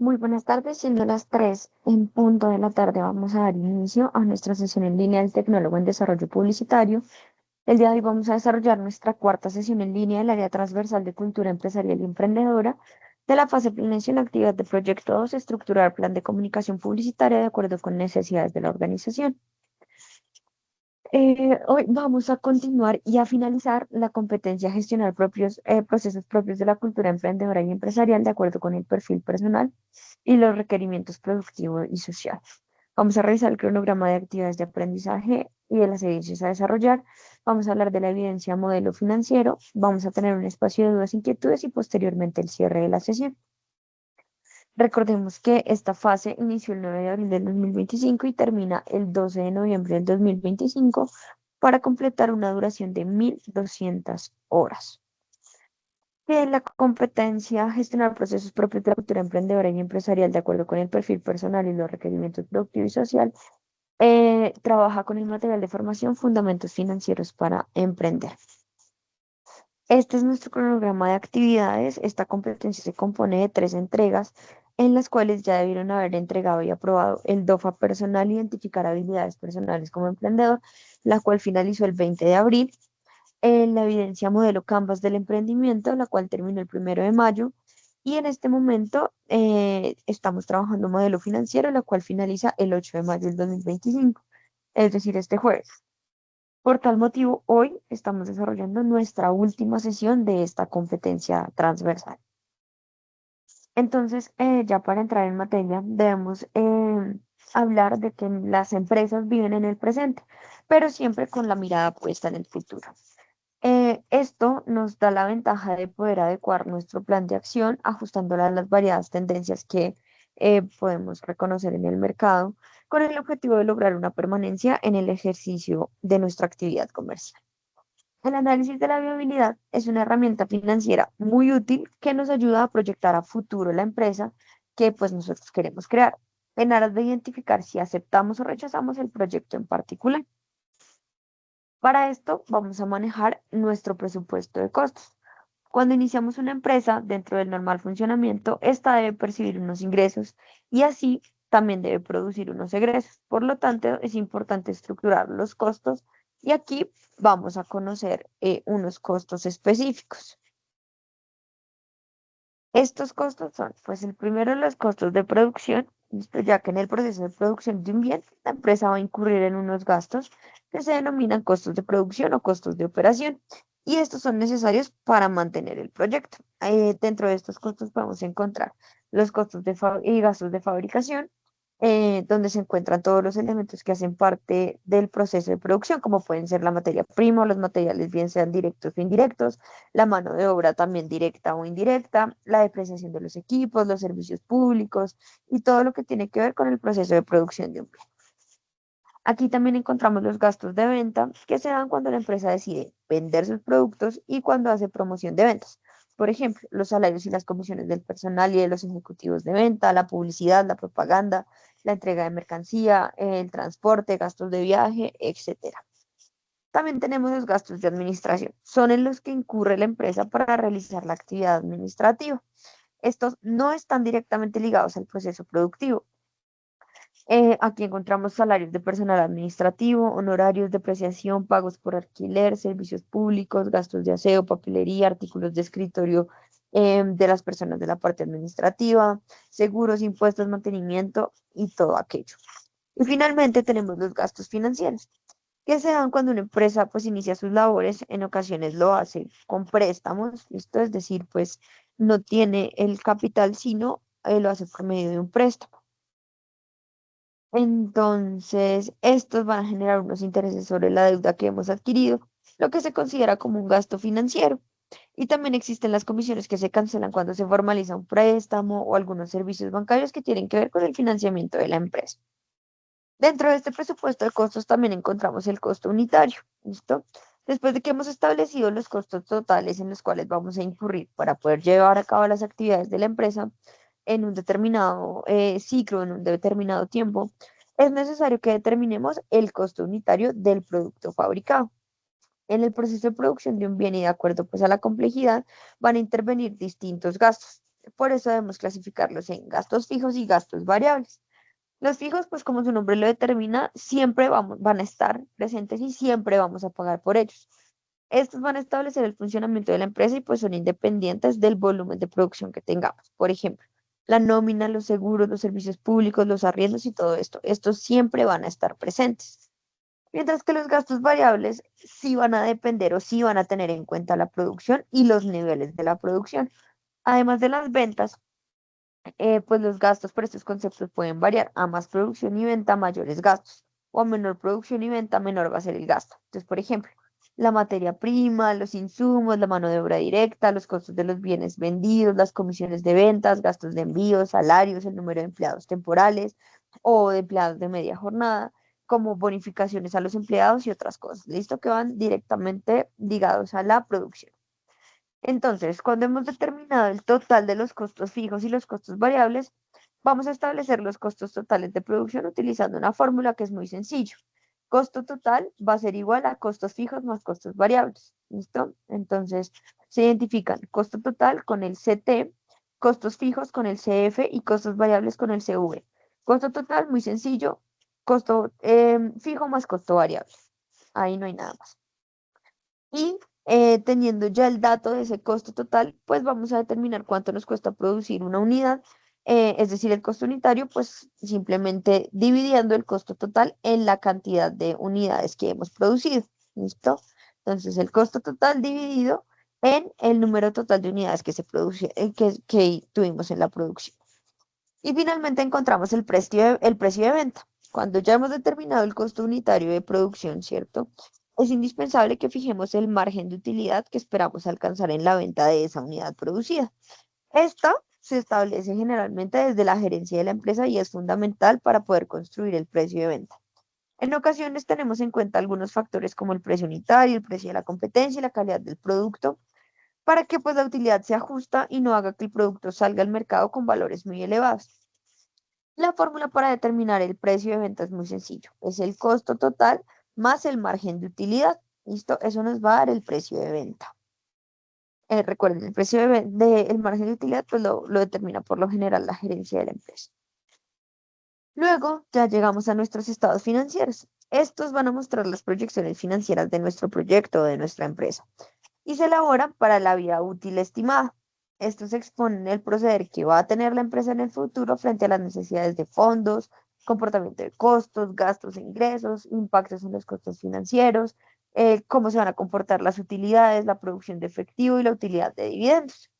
Muy buenas tardes, siendo las 3 en punto de la tarde, vamos a dar inicio a nuestra sesión en línea del Tecnólogo en Desarrollo Publicitario. El día de hoy vamos a desarrollar nuestra cuarta sesión en línea del área transversal de cultura empresarial y emprendedora de la fase Planeación Actividad de Proyecto 2, estructurar plan de comunicación publicitaria de acuerdo con necesidades de la organización. Hoy vamos a continuar y a finalizar la competencia a gestionar procesos propios de la cultura emprendedora y empresarial de acuerdo con el perfil personal y los requerimientos productivos y sociales. Vamos a revisar el cronograma de actividades de aprendizaje y de las evidencias a desarrollar. Vamos a hablar de la evidencia modelo financiero. Vamos a tener un espacio de dudas, inquietudes y posteriormente el cierre de la sesión. Recordemos que esta fase inició el 9 de abril del 2025 y termina el 12 de noviembre del 2025 para completar una duración de 1.200 horas. Que la competencia gestionar procesos propios de la cultura emprendedora y empresarial de acuerdo con el perfil personal y los requerimientos productivo y social, trabaja con el material de formación Fundamentos Financieros para Emprender. Este es nuestro cronograma de actividades. Esta competencia se compone de 3 entregas en las cuales ya debieron haber entregado y aprobado el DOFA personal, identificar habilidades personales como emprendedor, la cual finalizó el 20 de abril. La evidencia modelo Canvas del emprendimiento, la cual terminó el 1 de mayo. Y en este momento estamos trabajando un modelo financiero, la cual finaliza el 8 de mayo del 2025, es decir, este jueves. Por tal motivo, hoy estamos desarrollando nuestra última sesión de esta competencia transversal. Entonces, ya para entrar en materia, debemos hablar de que las empresas viven en el presente, pero siempre con la mirada puesta en el futuro. Esto nos da la ventaja de poder adecuar nuestro plan de acción ajustándola a las variadas tendencias que podemos reconocer en el mercado, con el objetivo de lograr una permanencia en el ejercicio de nuestra actividad comercial. El análisis de la viabilidad es una herramienta financiera muy útil que nos ayuda a proyectar a futuro la empresa que pues nosotros queremos crear, en aras de identificar si aceptamos o rechazamos el proyecto en particular. Para esto vamos a manejar nuestro presupuesto de costos. Cuando iniciamos una empresa, dentro del normal funcionamiento, esta debe percibir unos ingresos y así también debe producir unos egresos. Por lo tanto, es importante estructurar los costos y aquí vamos a conocer unos costos específicos. Estos costos son, pues el primero, los costos de producción, listo, ya que en el proceso de producción de un bien, la empresa va a incurrir en unos gastos que se denominan costos de producción o costos de operación, y estos son necesarios para mantener el proyecto. Dentro de estos costos podemos encontrar los costos y gastos de fabricación, donde se encuentran todos los elementos que hacen parte del proceso de producción, como pueden ser la materia prima o los materiales, bien sean directos o indirectos, la mano de obra también directa o indirecta, la depreciación de los equipos, los servicios públicos y todo lo que tiene que ver con el proceso de producción de un bien. Aquí también encontramos los gastos de venta que se dan cuando la empresa decide vender sus productos y cuando hace promoción de ventas. Por ejemplo, los salarios y las comisiones del personal y de los ejecutivos de venta, la publicidad, la propaganda, la entrega de mercancía, el transporte, gastos de viaje, etcétera. También tenemos los gastos de administración. Son en los que incurre la empresa para realizar la actividad administrativa. Estos no están directamente ligados al proceso productivo. Aquí encontramos salarios de personal administrativo, honorarios, depreciación, pagos por alquiler, servicios públicos, gastos de aseo, papelería, artículos de escritorio de las personas de la parte administrativa, seguros, impuestos, mantenimiento y todo aquello. Y finalmente tenemos los gastos financieros que se dan cuando una empresa pues inicia sus labores, en ocasiones lo hace con préstamos, esto es decir, pues no tiene el capital, sino lo hace por medio de un préstamo. Entonces, estos van a generar unos intereses sobre la deuda que hemos adquirido, lo que se considera como un gasto financiero. Y también existen las comisiones que se cancelan cuando se formaliza un préstamo o algunos servicios bancarios que tienen que ver con el financiamiento de la empresa. Dentro de este presupuesto de costos también encontramos el costo unitario. ¿Listo? Después de que hemos establecido los costos totales en los cuales vamos a incurrir para poder llevar a cabo las actividades de la empresa en un determinado ciclo, en un determinado tiempo, es necesario que determinemos el costo unitario del producto fabricado. En el proceso de producción de un bien y de acuerdo pues a la complejidad van a intervenir distintos gastos. Por eso debemos clasificarlos en gastos fijos y gastos variables. Los fijos, pues como su nombre lo determina, siempre van a estar presentes y siempre vamos a pagar por ellos. Estos van a establecer el funcionamiento de la empresa y pues son independientes del volumen de producción que tengamos. Por ejemplo, la nómina, los seguros, los servicios públicos, los arriendos y todo esto. Estos siempre van a estar presentes. Mientras que los gastos variables sí van a depender o sí van a tener en cuenta la producción y los niveles de la producción. Además de las ventas, pues los gastos por estos conceptos pueden variar. A más producción y venta, mayores gastos. O a menor producción y venta, menor va a ser el gasto. Entonces, por ejemplo, la materia prima, los insumos, la mano de obra directa, los costos de los bienes vendidos, las comisiones de ventas, gastos de envío, salarios, el número de empleados temporales o de empleados de media jornada, como bonificaciones a los empleados y otras cosas. ¿Listo? Que van directamente ligados a la producción. Entonces, cuando hemos determinado el total de los costos fijos y los costos variables, vamos a establecer los costos totales de producción utilizando una fórmula que es muy sencillo. Costo total va a ser igual a costos fijos más costos variables. ¿Listo? Entonces, se identifican costo total con el CT, costos fijos con el CF y costos variables con el CV. Costo total, muy sencillo, costo fijo más costo variable. Ahí no hay nada más. Y teniendo ya el dato de ese costo total, pues vamos a determinar cuánto nos cuesta producir una unidad, es decir, el costo unitario, pues simplemente dividiendo el costo total en la cantidad de unidades que hemos producido. ¿Listo? Entonces, el costo total dividido en el número total de unidades que que tuvimos en la producción. Y finalmente encontramos el precio de venta. Cuando ya hemos determinado el costo unitario de producción, ¿cierto? Es indispensable que fijemos el margen de utilidad que esperamos alcanzar en la venta de esa unidad producida. Esta se establece generalmente desde la gerencia de la empresa y es fundamental para poder construir el precio de venta. En ocasiones tenemos en cuenta algunos factores como el precio unitario, el precio de la competencia y la calidad del producto, para que pues la utilidad se ajusta y no haga que el producto salga al mercado con valores muy elevados. La fórmula para determinar el precio de venta es muy sencillo. Es el costo total más el margen de utilidad. ¿Listo? Eso nos va a dar el precio de venta. Recuerden, el precio el margen de utilidad pues lo determina por lo general la gerencia de la empresa. Luego ya llegamos a nuestros estados financieros. Estos van a mostrar las proyecciones financieras de nuestro proyecto o de nuestra empresa y se elaboran para la vida útil estimada. Estos exponen el proceder que va a tener la empresa en el futuro frente a las necesidades de fondos, comportamiento de costos, gastos e ingresos, impactos en los costos financieros, cómo se van a comportar las utilidades, la producción de efectivo y la utilidad de dividendos.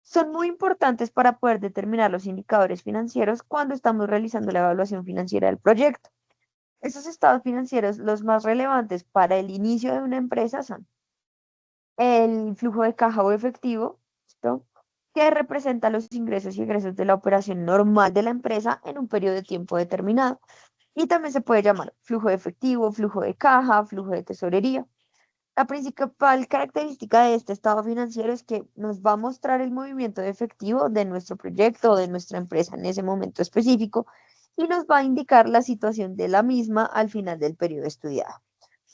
Son muy importantes para poder determinar los indicadores financieros cuando estamos realizando la evaluación financiera del proyecto. Esos estados financieros, los más relevantes para el inicio de una empresa, son el flujo de caja o efectivo, ¿listo? Que representa los ingresos y egresos de la operación normal de la empresa en un periodo de tiempo determinado. Y también se puede llamar flujo de efectivo, flujo de caja, flujo de tesorería. La principal característica de este estado financiero es que nos va a mostrar el movimiento de efectivo de nuestro proyecto o de nuestra empresa en ese momento específico y nos va a indicar la situación de la misma al final del periodo estudiado.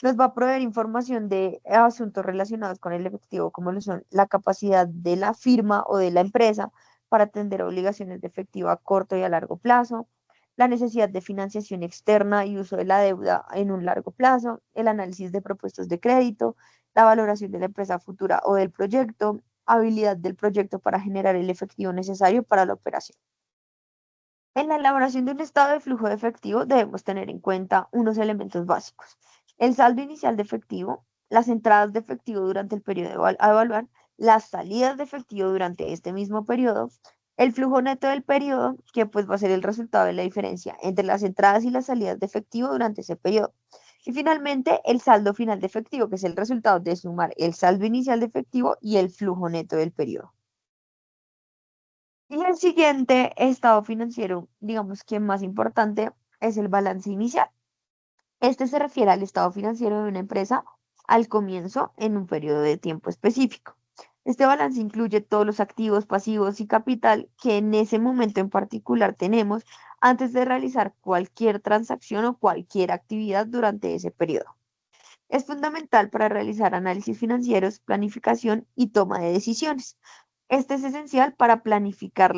Nos va a proveer información de asuntos relacionados con el efectivo, como lo son la capacidad de la firma o de la empresa para atender obligaciones de efectivo a corto y a largo plazo, la necesidad de financiación externa y uso de la deuda en un largo plazo, el análisis de propuestos de crédito, la valoración de la empresa futura o del proyecto, habilidad del proyecto para generar el efectivo necesario para la operación. En la elaboración de un estado de flujo de efectivo debemos tener en cuenta unos elementos básicos. El saldo inicial de efectivo, las entradas de efectivo durante el periodo a evaluar, las salidas de efectivo durante este mismo periodo, el flujo neto del periodo, que pues va a ser el resultado de la diferencia entre las entradas y las salidas de efectivo durante ese periodo. Y finalmente, el saldo final de efectivo, que es el resultado de sumar el saldo inicial de efectivo y el flujo neto del periodo. Y el siguiente estado financiero, digamos que más importante, es el balance inicial. Este se refiere al estado financiero de una empresa al comienzo en un periodo de tiempo específico. Este balance incluye todos los activos, pasivos y capital que en ese momento en particular tenemos antes de realizar cualquier transacción o cualquier actividad durante ese periodo. Es fundamental para realizar análisis financieros, planificación y toma de decisiones. Este es esencial para planificar,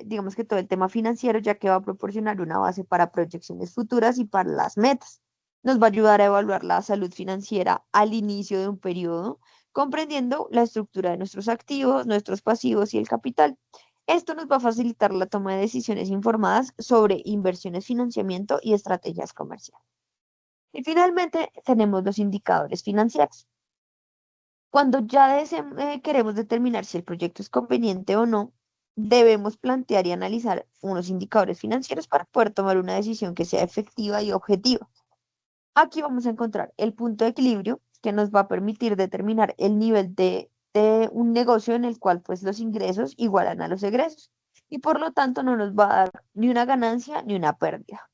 digamos que todo el tema financiero, ya que va a proporcionar una base para proyecciones futuras y para las metas. Nos va a ayudar a evaluar la salud financiera al inicio de un periodo, comprendiendo la estructura de nuestros activos, nuestros pasivos y el capital. Esto nos va a facilitar la toma de decisiones informadas sobre inversiones, financiamiento y estrategias comerciales. Y finalmente tenemos los indicadores financieros. Cuando ya queremos determinar si el proyecto es conveniente o no, debemos plantear y analizar unos indicadores financieros para poder tomar una decisión que sea efectiva y objetiva. Aquí vamos a encontrar el punto de equilibrio que nos va a permitir determinar el nivel de un negocio en el cual pues los ingresos igualan a los egresos y por lo tanto no nos va a dar ni una ganancia ni una pérdida.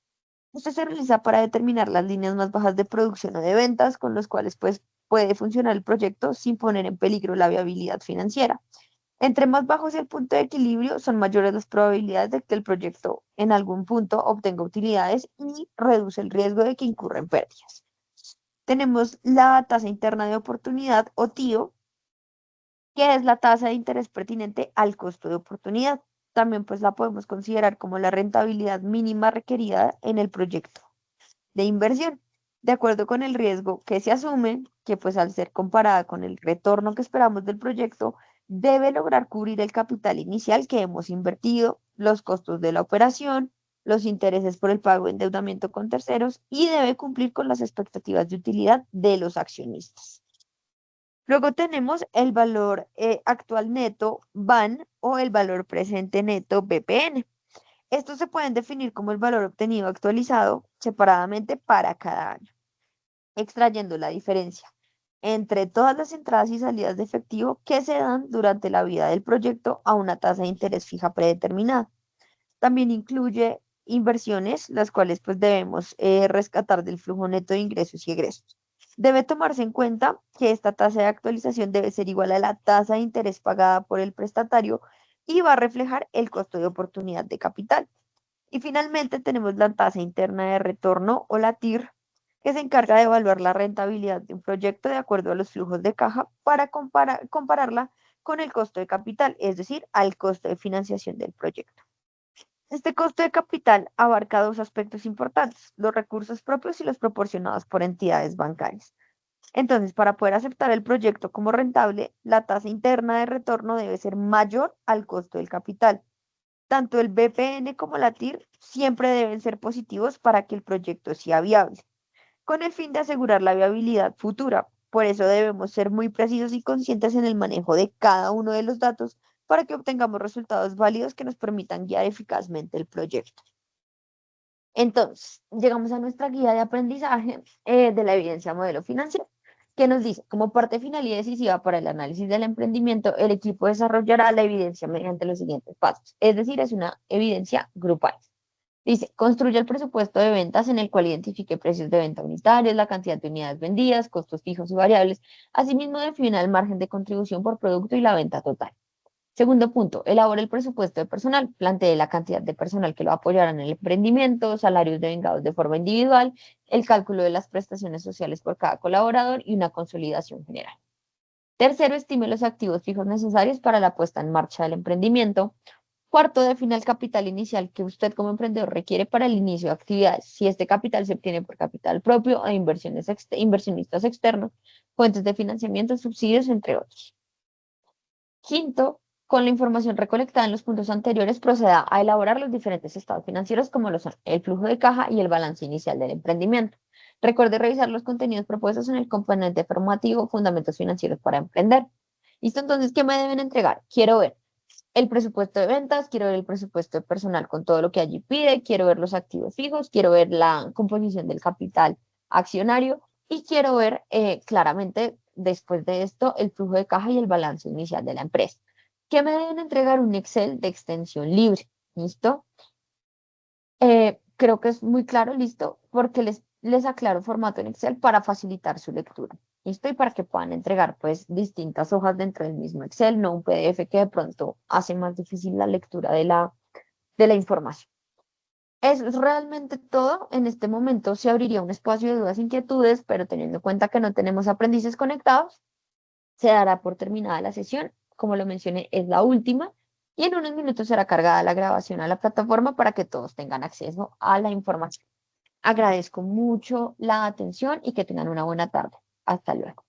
Esto se realiza para determinar las líneas más bajas de producción o de ventas con los cuales pues puede funcionar el proyecto sin poner en peligro la viabilidad financiera. Entre más bajo es el punto de equilibrio, son mayores las probabilidades de que el proyecto en algún punto obtenga utilidades y reduce el riesgo de que incurra en pérdidas. Tenemos la tasa interna de oportunidad o TIO, que es la tasa de interés pertinente al costo de oportunidad. También pues la podemos considerar como la rentabilidad mínima requerida en el proyecto de inversión, de acuerdo con el riesgo que se asume, que pues al ser comparada con el retorno que esperamos del proyecto, debe lograr cubrir el capital inicial que hemos invertido, los costos de la operación, los intereses por el pago de endeudamiento con terceros y debe cumplir con las expectativas de utilidad de los accionistas. Luego tenemos el valor actual neto BAN o el valor presente neto BPN. Estos se pueden definir como el valor obtenido actualizado separadamente para cada año, extrayendo la diferencia entre todas las entradas y salidas de efectivo que se dan durante la vida del proyecto a una tasa de interés fija predeterminada. También incluye inversiones, las cuales pues debemos rescatar del flujo neto de ingresos y egresos. Debe tomarse en cuenta que esta tasa de actualización debe ser igual a la tasa de interés pagada por el prestatario y va a reflejar el costo de oportunidad de capital. Y finalmente tenemos la tasa interna de retorno o la TIR, que se encarga de evaluar la rentabilidad de un proyecto de acuerdo a los flujos de caja para compararla con el costo de capital, es decir, al costo de financiación del proyecto. Este costo de capital abarca dos aspectos importantes, los recursos propios y los proporcionados por entidades bancarias. Entonces, para poder aceptar el proyecto como rentable, la tasa interna de retorno debe ser mayor al costo del capital. Tanto el BPN como la TIR siempre deben ser positivos para que el proyecto sea viable, con el fin de asegurar la viabilidad futura. Por eso debemos ser muy precisos y conscientes en el manejo de cada uno de los datos para que obtengamos resultados válidos que nos permitan guiar eficazmente el proyecto. Entonces, llegamos a nuestra guía de aprendizaje de la evidencia modelo financiero, que nos dice, como parte final y decisiva para el análisis del emprendimiento, el equipo desarrollará la evidencia mediante los siguientes pasos, es decir, es una evidencia grupal. Dice, construye el presupuesto de ventas en el cual identifique precios de venta unitarios, la cantidad de unidades vendidas, costos fijos y variables. Asimismo, define el margen de contribución por producto y la venta total. Segundo punto, elabora el presupuesto de personal, plantee la cantidad de personal que lo apoyará en el emprendimiento, salarios devengados de forma individual, el cálculo de las prestaciones sociales por cada colaborador y una consolidación general. Tercero, estime los activos fijos necesarios para la puesta en marcha del emprendimiento. Cuarto, define el capital inicial que usted como emprendedor requiere para el inicio de actividades. Si este capital se obtiene por capital propio o de inversionistas externos, fuentes de financiamiento, subsidios, entre otros. Quinto, con la información recolectada en los puntos anteriores, proceda a elaborar los diferentes estados financieros como lo son el flujo de caja y el balance inicial del emprendimiento. Recuerde revisar los contenidos propuestos en el componente formativo Fundamentos Financieros para Emprender. ¿Listo? Entonces, ¿qué me deben entregar? Quiero ver el presupuesto de ventas, quiero ver el presupuesto de personal con todo lo que allí pide, quiero ver los activos fijos, quiero ver la composición del capital accionario y quiero ver claramente después de esto el flujo de caja y el balance inicial de la empresa. ¿Qué me deben entregar? Un Excel de extensión libre. ¿Listo? Creo que es muy claro, listo, porque les aclaro formato en Excel para facilitar su lectura. ¿Listo? Y para que puedan entregar pues distintas hojas dentro del mismo Excel, no un PDF que de pronto hace más difícil la lectura de la información. Eso es realmente todo. En este momento se abriría un espacio de dudas e inquietudes, pero teniendo en cuenta que no tenemos aprendices conectados, se dará por terminada la sesión. como lo mencioné, es la última y en unos minutos será cargada la grabación a la plataforma para que todos tengan acceso a la información. Agradezco mucho la atención y que tengan una buena tarde. Hasta luego.